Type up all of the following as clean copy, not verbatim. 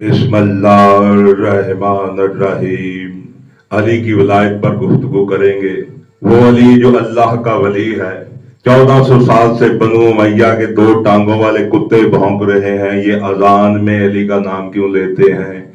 बिस्मिल्लाहिर्रहमानिर्रहीम। अली की वलायत पर गुफ्तगू करेंगे। वो अली जो अल्लाह का वली है। 1400 साल से बनु उमैया के दो टांगों वाले कुत्ते भौंक रहे हैं। ये अजान में अली का नाम क्यों लेते हैं?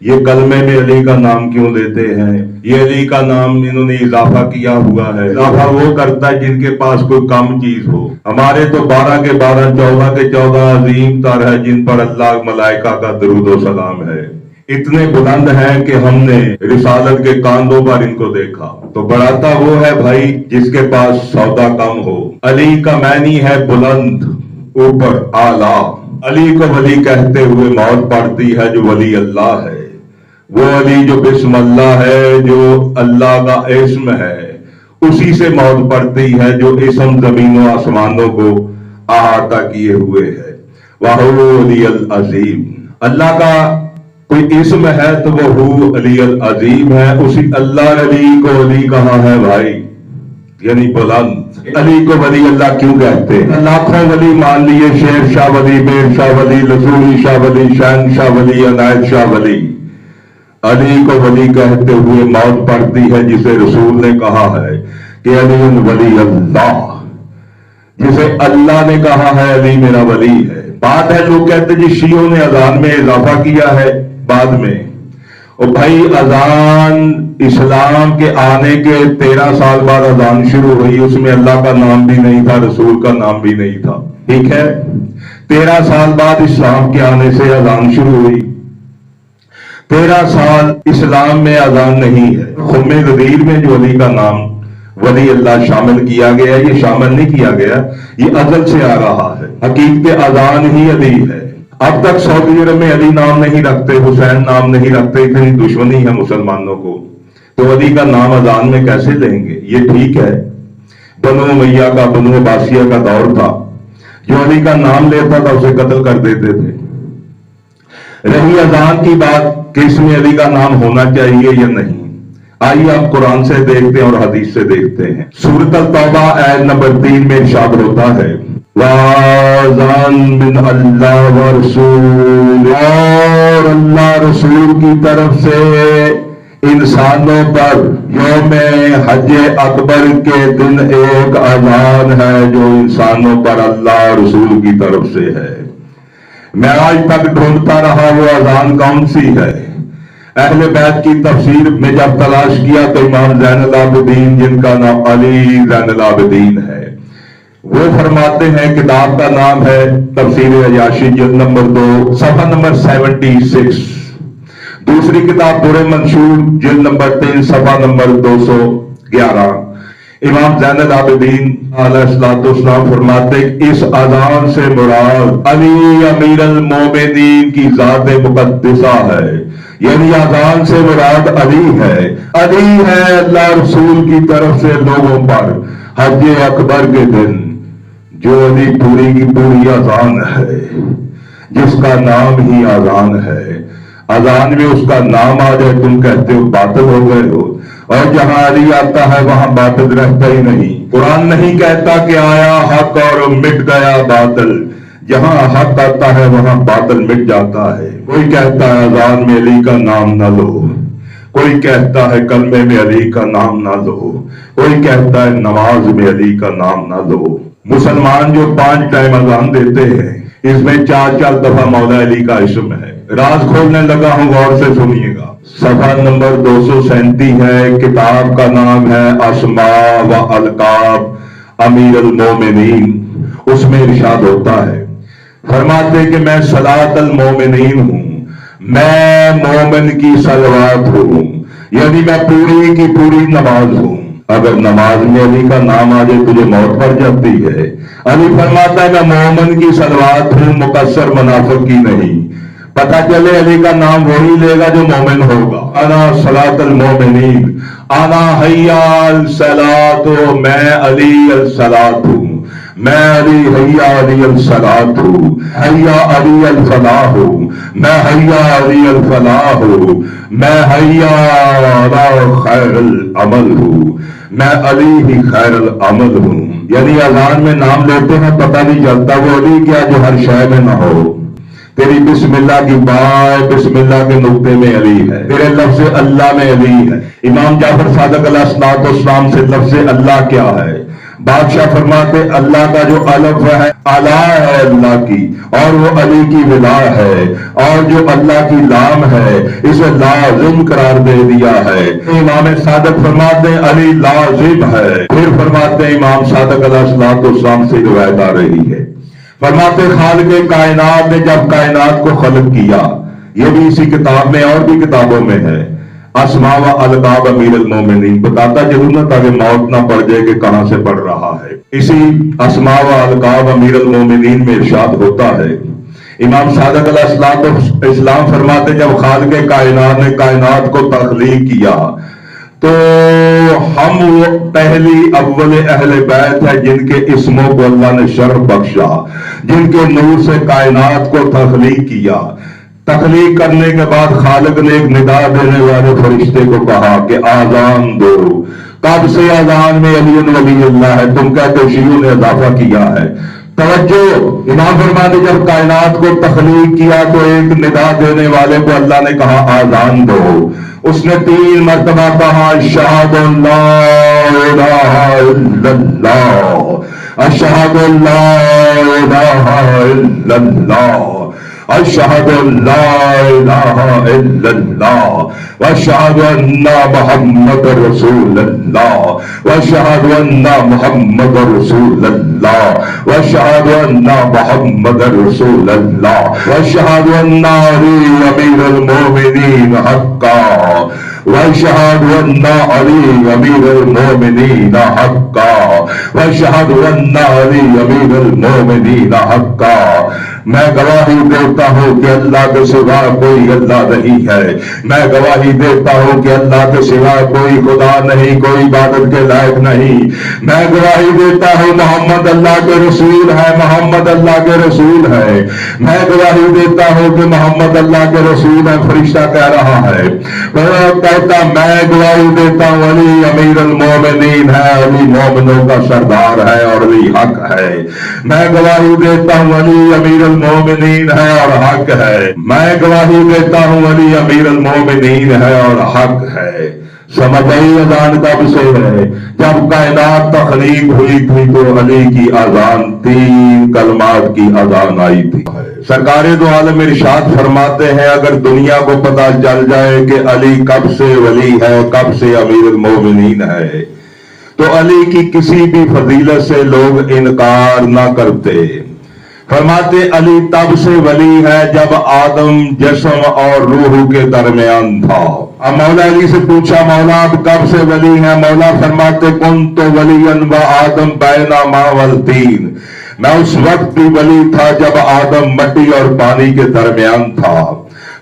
ये कलमे में अली का नाम क्यों लेते हैं? ये अली का नाम इन्होंने इजाफा किया हुआ है। इजाफा वो करता है जिनके पास कोई कम चीज हो। हमारे तो 12 के 12, 14 के 14 अजीम तर है जिन पर अल्लाह मलाइका का दरूद व सलाम है। इतने बुलंद हैं कि हमने रिसालत के कांधों पर इनको देखा। तो बढ़ाता वो है भाई जिसके पास सौदा कम हो। अली का मैनी है बुलंद, ऊपर आला। अली को वली कहते हुए मौत पड़ती है जो वली अल्लाह है। वो अली जो बिस्मिल्लाह है, जो अल्लाह का इस्म है, उसी से मौत पड़ती है जो इस्म जमीनों आसमानों को अहाता किए हुए है। वाहू अली अल अजीम। अल्लाह का कोई इस्म है तो वो हू अली अल अजीम है। उसी अल्लाह अली को अली कहा है भाई, यानी बुलंद। अली को वली अल्लाह क्यों कहते हैं? लाखों वली मान लिए, शेर शाह वली, बेर शाह वली, लसूली शाह वली, शहन शाह वली, अनायत शाह वली। अली को वली कहते हुए मौत पड़ती है जिसे रसूल ने कहा है कि अली वली अल्लाह। जिसे अल्लाह ने कहा है अली मेरा वली है। बात है लोग कहते जी शियों ने अजान में इजाफा किया है बाद में। और भाई अजान इस्लाम के आने के 13 साल बाद अजान शुरू हुई। उसमें अल्लाह का नाम भी नहीं था, रसूल का नाम भी नहीं था। ठीक है, 13 साल बाद इस्लाम के आने से अजान शुरू हुई। 13 साल इस्लाम में अजान नहीं है। खुम्मे गदीर में जो अली का नाम वली अल्लाह शामिल किया गया, ये शामिल नहीं किया गया, ये अजल से आ रहा है। हकीकत अजान ही अली है। अब तक सऊदी अरब में अली नाम नहीं रखते, हुसैन नाम नहीं रखते, इतनी दुश्मनी है मुसलमानों को। तो अली का नाम अजान में कैसे लेंगे? ये ठीक है, बनु उमैया का, बनु अब्बासिया का दौर था। जो अली का नाम लेता था उसे कत्ल कर देते थे। रही अजान की बात कि इसमें अली का नाम होना चाहिए या नहीं, आइए आप कुरान से देखते हैं और हदीस से देखते हैं। सूरत अल-तौबा आयत नंबर 3 में इरशाद होता है, वाज़ान मिन अल्लाह व रसूल। और अल्लाह रसूल की तरफ से इंसानों पर यौमे हज अकबर के दिन एक अजान है जो इंसानों पर अल्लाह रसूल की तरफ से है। मैं आज तक ढूंढता रहा वो अजान कौन सी है। अहले बैत की तफसीर में जब तलाश किया तो इमाम ज़ैनुल आबिदीन, जिनका नाम अली ज़ैनुल आबिदीन है, वो फरमाते हैं किताब का नाम है तफसीर अयाशी, जिल्द नंबर 2, सफ़ा नंबर 76। दूसरी किताब दुर्र मंशूर, जिल्द नंबर 3, सफ़ा नंबर 211। इमाम ज़ैनुल आबिदीन अलैहिस्सलाम फरमाते इस अज़ान से मुराद अली अमीरुल मोमिनीन की ज़ात मुक़द्दसा है। यानी अज़ान से मुराद अली है। अली है अल्लाह रसूल की तरफ से लोगों पर हज अकबर के दिन जो अली पूरी की पूरी अज़ान है, जिसका नाम ही अज़ान है। अज़ान में उसका नाम आ जाए तुम कहते हो बातिल हो गए हो। और जहां अली आता है वहां बातिल रहता ही नहीं। कुरान नहीं कहता कि आया हक और मिट गया बातिल। जहां हक आता है वहां बातिल मिट जाता है। कोई कहता है अज़ान में अली का नाम ना लो, कोई कहता है कलमे में अली का नाम ना लो, कोई कहता है नमाज में अली का नाम ना लो। मुसलमान जो 5 टाइम अज़ान देते हैं, इसमें 4 दफा मौला अली का इस्म है। राज खोलने लगा हूं, गौर से सुनिएगा। सफा नंबर 237 है। किताब का नाम है अस्मा व अलकाब अमीरुल मोमिनीन। उसमें इरशाद होता है, फरमाते कि मैं सलात अल मोमिनीन हूं, मैं मोमिन की सलवात हूं, यानी मैं पूरी की पूरी नमाज हूं। अगर नमाज में अली का नाम आ जाए तुझे मौत पड़ जाती है। अली फरमाता है मैं मोमिन की सलवात हूं, मुकस्सर मुनाफिक की नहीं। पता चले अली का नाम वही लेगा जो मोमिन होगा। अना सलातुल मोमिनीन, अना हय्या अल सलात, मैं अली अल सलात हूं, मैं अली हय्या अली अल सलात हूं, हय्या अली अल फलाह हूं, मैं हय्या अली अल फलाह हूं, मैं हय्या अला खैरुल अमल हूं, मैं अली ही खैरुल अमल हूं। यानी अज़ान में नाम लेते हैं पता नहीं चलता वो अली क्या जो हर शय में ना हो। तेरी बिस्मिल्लाह की बाय बिस्मिल्लाह के नुक्ते में अली है, तेरे लफ्ज अल्लाह में अली है। इमाम जाफर सादिक अलैहिस्सलाम से लफ्ज अल्लाह क्या है? बादशाह फरमाते अल्लाह का जो अलफ है अला है अल्लाह की, और वो अली की विला है, और जो अल्लाह की लाम है इसे लाजिम करार दे दिया है। इमाम सादिक फरमाते अली लाजिम है। फिर फरमाते इमाम सादिक अलैहिस्सलाम से रिवायत आ रही है, फरमाते खालिक कायनात ने जब कायनात को खल्क किया, ये भी इसी किताब में और भी किताबों में है, अस्मा व अलकाब अमीर अल-मोमिनीन, बताता जरूर ना ताकि मौत ना पड़ जाए कि कहां से पढ़ रहा है। इसी अस्मा व अलकाब अमीर अल-मोमिनीन में इरशाद होता है, इमाम सादिक अलैहिस्सलाम फरमाते जब खालिक कायनात ने कायनात को तख्लीक किया तो हम वो पहली अव्वल अहले बैत है जिनके इस्मों को अल्लाह ने शर्फ बख्शा, जिनके नूर से कायनात को तख्लीक किया। तख्लीक करने के बाद खालिक ने एक निदा देने वाले फरिश्ते को कहा कि आजान दो। कब से आजान में अली वली अल्लाह है, तुम कहते शियों ने इजाफा किया है। तवज्जो, इमाम फरमाते जब कायनात को तख्लीक किया तो एक निदा देने वाले को अल्लाह ने कहा आजान दो। उसने 3 मरतबा कहा अशहदु अल्ला इलाहा इल्लल्लाह, अशहदु अल्ला इलाहा इल्लल्लाह, अशहदु अल्ला इलाहा इल्लल्लाह, वअशहदु अन्ना मुहम्मदर रसूलुल्लाह, वअशहदु अन्ना मुहम्मदर रसूलुल्लाह, वअशहदु अन्ना मुहम्मदर रसूलुल्लाह, वअशहदु अन्ना अली अमीरुल मोमिनीन हक्का, वअशहदु अन्ना अली अमीरुल मोमिनीन हक्का, वअशहदु अन्ना अली अमीरुल मोमिनीन हक्का। मैं गवाही देता हूँ कि अल्लाह के सिवा कोई अल्लाह नहीं है, मैं गवाही देता हूँ कि अल्लाह के सिवा कोई खुदा नहीं, कोई इबादत के लायक नहीं। मैं गवाही देता हूँ मोहम्मद अल्लाह के रसूल है, मोहम्मद अल्लाह के रसूल है। मैं गवाही देता हूँ कि मोहम्मद अल्लाह के रसूल है। फरिश्ता कह रहा है, कहता मैं गवाही देता हूँ अली अमीरुल मोमिनीन है, अली मोमिनों का सरदार है और अली हक है। मैं गवाही देता हूँ अली अमीरुल मोमिनीन है और हक है। मैं गवाही देता हूँ अली अमीरुल मोमिनीन है और हक है। समझ आई अजान कब से है? जब कायनात तख्लीक हुई थी तो अली की अजान 3 कलमात की अजान आई थी। सरकारे दो आलम इरशाद फरमाते हैं अगर दुनिया को पता चल जाए कि अली कब से वली है, कब से अमीरुल मोमिनीन है, तो अली की किसी भी फजीलत से लोग इनकार ना करते। फरमाते अली तब से वली है जब आदम जिस्म और रूह के दरमियान था। अब मौला अली से पूछा मौला आप कब से वली हैं? मौला फरमाते कुन तो वलीयन व आदम बैना मा वल तीन, मैं उस वक्त भी वली था जब आदम मट्टी और पानी के दरमियान था।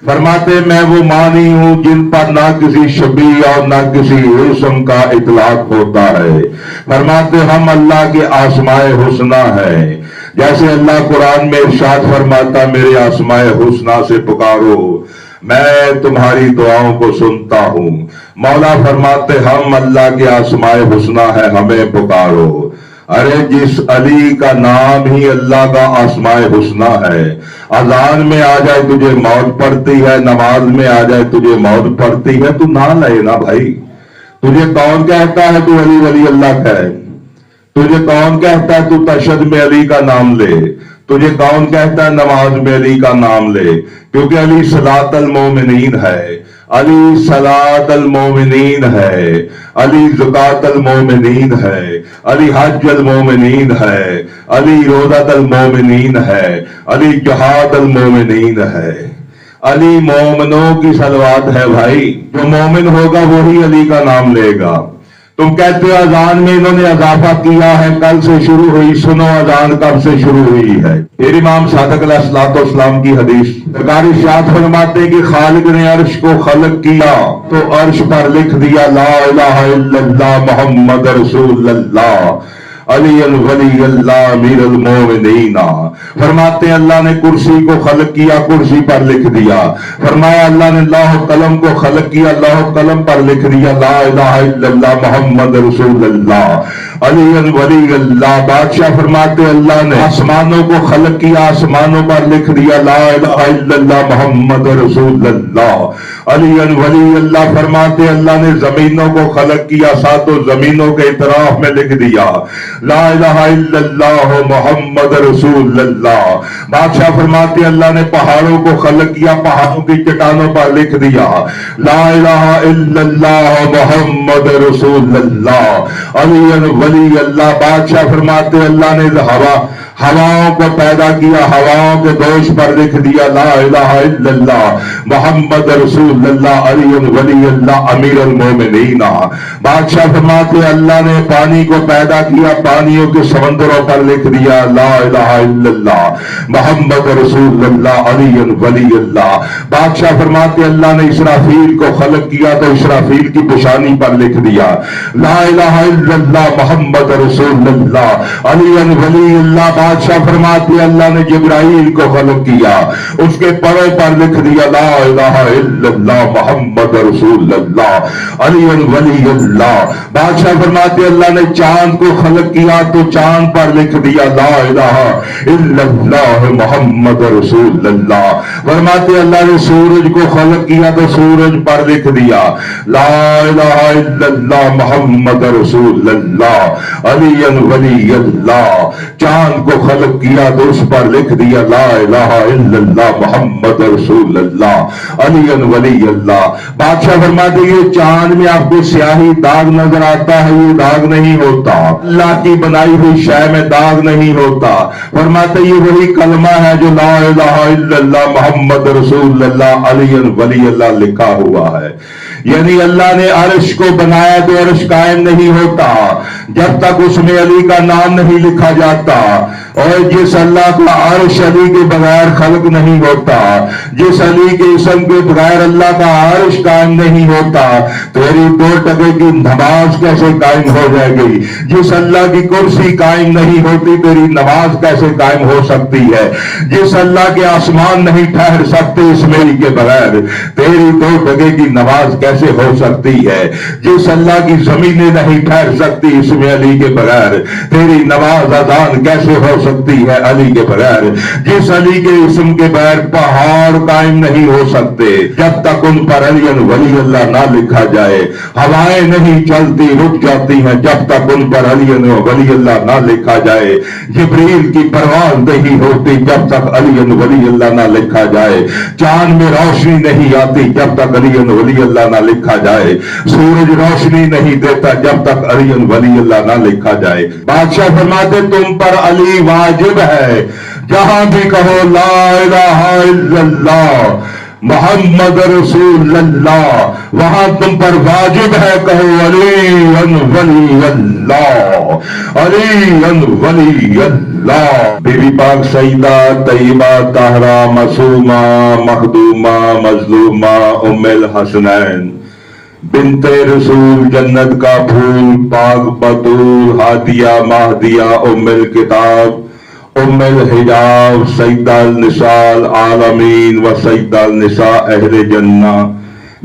फरमाते मैं वो मानी हूं जिन पर ना किसी शबी और ना किसी हुस्न का इतलाक होता है। फरमाते हम अल्लाह के आसमाए हुस्ना है, जैसे अल्लाह कुरान में इरशाद फरमाता मेरे आसमाए हुस्ना से पुकारो मैं तुम्हारी दुआओं को सुनता हूं। मौला फरमाते हम अल्लाह के आसमाए हुस्ना है, हमें पुकारो। अरे जिस अली का नाम ही अल्लाह का आसमाए हुस्ना है, अजान में आ जाए तुझे मौत पड़ती है, नमाज में आ जाए तुझे मौत पड़ती है, तू ना ले ना भाई। तुझे कौन कहता है तू अली वली अल्लाह का है? तुझे कौन कहता है तू तशद में अली का नाम ले? तुझे कौन कहता है नमाज में अली का नाम ले? क्योंकि अली सलातल मोमिनीन है, अली सलातल मोमिनीन है, अली ज़कातल मोमिनीन है, अली हज्जल मोमिनीन है, अली रोज़तल मोमिनीन है, अली जहादल मोमिनीन है। अली मोमिनों की सलवात है भाई, जो मोमिन होगा वही अली का नाम लेगा। तुम कहते हो अजान में इन्होंने इजाफा किया है, कल से शुरू हुई, सुनो अजान कब से शुरू हुई है। फिर इमाम सादिक अलैहिस्सलाम की हदीस सरकार इरशाद फरमाते कि खालिक ने अर्श को खलक किया तो अर्श पर लिख दिया ला इलाहा इल्लल्लाह मुहम्मद रसूलुल्लाह। अली वली अल्लाह अमीर अल मोमिनीना। फरमाते हैं अल्लाह ने कुर्सी को खलक किया, कुर्सी पर लिख दिया। फरमाया अल्लाह ने लौह कलम को खलक किया, लौह कलम पर लिख दिया ला इलाहा इल्लल्लाह मुहम्मद रसूलुल्लाह। अली वली अल्लाह। बादशाह फरमाते अल्लाह ने आसमानों को खलक किया, आसमानों पर लिख दिया ला इलाहा इल्लल्लाह मुहम्मद रसूलुल्लाह। अली वली अल्लाह। फरमाते अल्लाह ने जमीनों को खलक किया, सातों जमीनों के इतराफ में लिख दिया ला इलाहा इल्लल्लाह मुहम्मद रसूलुल्लाह। बादशाह फरमाते अल्लाह ने पहाड़ों को खलक किया, पहाड़ों की चट्टानों पर लिख दिया ला इलाहा इल्लल्लाह मुहम्मद रसूलुल्लाह। अली वली अल्लाह। बादशाह फरमाते अल्लाह ने हवाओं को पैदा किया, हवाओं के दोष पर लिख दिया ला इलाहा इल्लल्लाह मुहम्मद रसूलुल्लाह। अली वली अल्लाह अमीर अल मोमिनीना। बादशाह फरमाते अल्लाह ने पानी को पैदा किया, पानियों के समंदरों पर लिख दिया ला इलाहा इल्लल्लाह मुहम्मद रसूलुल्लाह। अली वली अल्लाह। बादशाह फरमाते अल्लाह ने इसराफील को खलक किया तो इसराफील की पेशानी पर लिख दिया ला इलाहा इल्लल्लाह मुहम्मद रसूलुल्लाह। अली वली अल्लाह। बादशाह फरमाते अल्लाह ने जिब्राइल को खलक किया, उसके परों पर लिख दिया ला इलाहा इल्लल्लाह मुहम्मद रसूलुल्लाह। अली वली अल्लाह। बादशाह फरमाते अल्लाह ने चांद को खलक किया तो चांद पर लिख दिया ला इलाहा इल्लल्लाह मुहम्मद रसूलुल्लाह। फरमाते अल्लाह ने सूरज को खलक किया तो सूरज पर लिख दिया ला इलाहा इल्लल्लाह मुहम्मद रसूलुल्लाह। अली वली अल्लाह। चांद को खलक किया तो उस पर लिख दिया ला इलाहा इल्लल्लाह मुहम्मद रसूलुल्लाह। अली वली अल्लाह। बादशाह फरमाते ये चांद में आपको स्याही दाग नजर आता है, ये दाग नहीं होता, अल्लाह की बनाई हुई शय में दाग नहीं होता। फरमाते ये वही कलमा है जो ला इलाहा इल्लल्लाह मुहम्मद रसूलुल्लाह अली वली अल्लाह लिखा हुआ है। यानी अल्लाह ने अर्श को बनाया तो अर्श कायम नहीं होता जब तक उसमें अली का नाम नहीं लिखा जाता। और जिस अल्लाह का अर्श अली के बगैर खल्क नहीं होता, जिस अली के इसम के बगैर अल्लाह का अर्श कायम नहीं होता, तेरी 2 टके की नमाज कैसे कायम हो जाएगी? जिस अल्लाह की कुर्सी कायम नहीं होती, तेरी नमाज कैसे कायम हो सकती है? जिस अल्लाह के आसमान नहीं ठहर सकते इस्माइल के बगैर, तेरी 2 टके की नमाज कैसे हो सकती है? जिस अल्लाह की जमीनें नहीं ठहर सकती इसमें अली के बगैर, तेरी नमाज अजान कैसे हो सकती है अली के बगैर? जिस अली के इसम के बगैर पहाड़ कायम नहीं हो सकते जब तक उन पर अली वली अल्लाह ना लिखा जाए। हवाएं नहीं चलती, रुक जाती हैं जब तक उन पर अली वली अल्लाह ना लिखा जाए। जिब्रील की परवाज नहीं होती जब तक अली वली अल्लाह ना लिखा जाए। चांद में रोशनी नहीं आती जब तक अली वली अल्लाह ना लिखा जाए। सूरज रोशनी नहीं देता जब तक अली वली अल्लाह ना लिखा जाए। बादशाह फरमाते तुम पर अली वाजिब है, जहां भी कहो ला इलाहा इल्लल्लाह मोहम्मद रसूलुल्लाह, वहां तुम पर वाजिब है कहो अली वली अल्लाह, अली वली अल्लाह। बीबी पाक सईदा तय्यबा ताहरा मासूमा मखदूमा मजलूमा उम्मुल हसनैन बिनते रसूल जन्नत का फूल पाक बतूल हादिया महदिया उम्मुल किताब उम्मुल हिजाब सईदाल निसाल आलमीन व सईदाल निसा अहले जन्ना।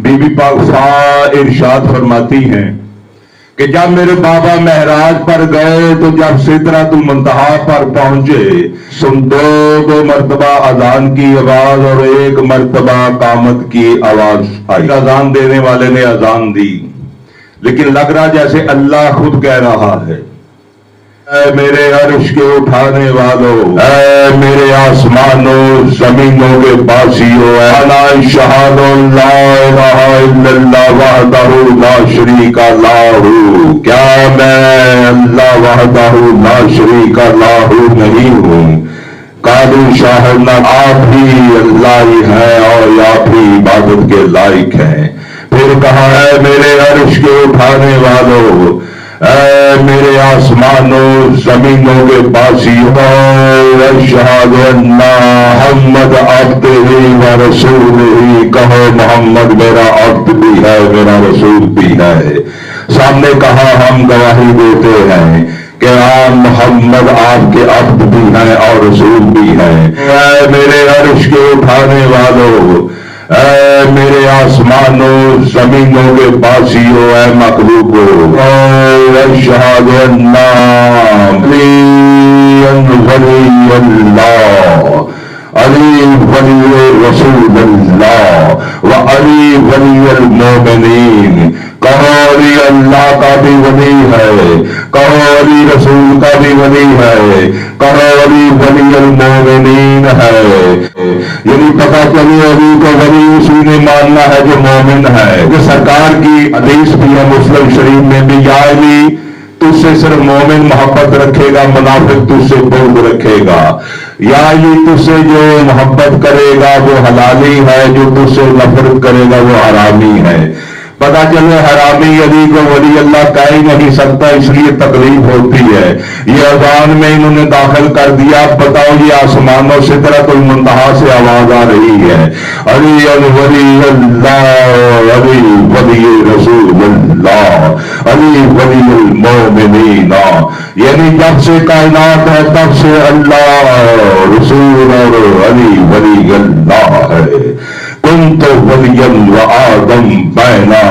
बीबी पाक इरशाद फरमाती हैं कि जब मेरे बाबा महराज पर गए तो जब सिदरतुल मुंतहा पर पहुंचे, सुन 2 मरतबा अजान की आवाज और 1 मरतबा कामत की आवाज आई। अजान देने वाले ने अजान दी, लेकिन लग रहा जैसे अल्लाह खुद कह रहा है, ऐ मेरे अर्श के उठाने वालों, ऐ मेरे आसमानों जमीनों के बासियों, अना शहादो ला इलाहा इल्लल्लाह वहदहु ला शरीका लहू, क्या मैं अल्लाह वहदहु ला शरीका लहू नहीं हूँ? कादू शाहना आप ही अल्लाह ही है और आप ही इबादत के लायक हैं। फिर कहा है मेरे अर्श के उठाने वालों, ऐ मेरे आसमानों जमीनों के बासियों, अशहदु अन्ना मुहम्मद अब्दुहु व रसूलुहु, कहो मोहम्मद मेरा अब्द भी है मेरा रसूल भी है। सामने कहा हम गवाही देते हैं کہ آپ محمد آپ کے عبد بھی ہیں اور رسول بھی ہیں. اے میرے عرش کے اٹھانے والوں، اے میرے آسمانوں زمینوں کے باسیوں، اے مخلوقوں، اشہد ان ولی اللہ، علی ولی رسول اللہ و علی ولی المومنین. کہو علی اللہ کا بھی ولی ہے، کہو علی رسول کا بھی ولی ہے، کہو علی ولی المومنین ہے. یعنی پتہ چلے علی کو ولی اسی نے ماننا ہے جو مومن ہے. کہ سرکار کی حدیث بھی ہے مسلم شریف میں بھی، یا علی تجھ سے صرف مومن محبت رکھے گا، منافق تجھ سے بغض رکھے گا. یا علی تجھ سے جو محبت کرے گا وہ حلالی ہے، جو تجھ سے نفرت کرے گا وہ حرامی ہے. پتہ چلے حرامی علی کو ولی اللہ کہہ ہی نہیں سکتا، اس لیے تکلیف ہوتی ہے. یہ اذان میں انہوں نے داخل کر دیا. اب بتاؤ یہ آسمانوں سے طرح کوئی منتہا سے آواز آ رہی ہے، علی ولی اللہ، علی ولی رسول اللہ، علی ولی المومنین. یعنی جب سے کائنات ہے تب سے اللہ رسول اور علی ولی اللہ ہے. کنت ولیا و آدم بینا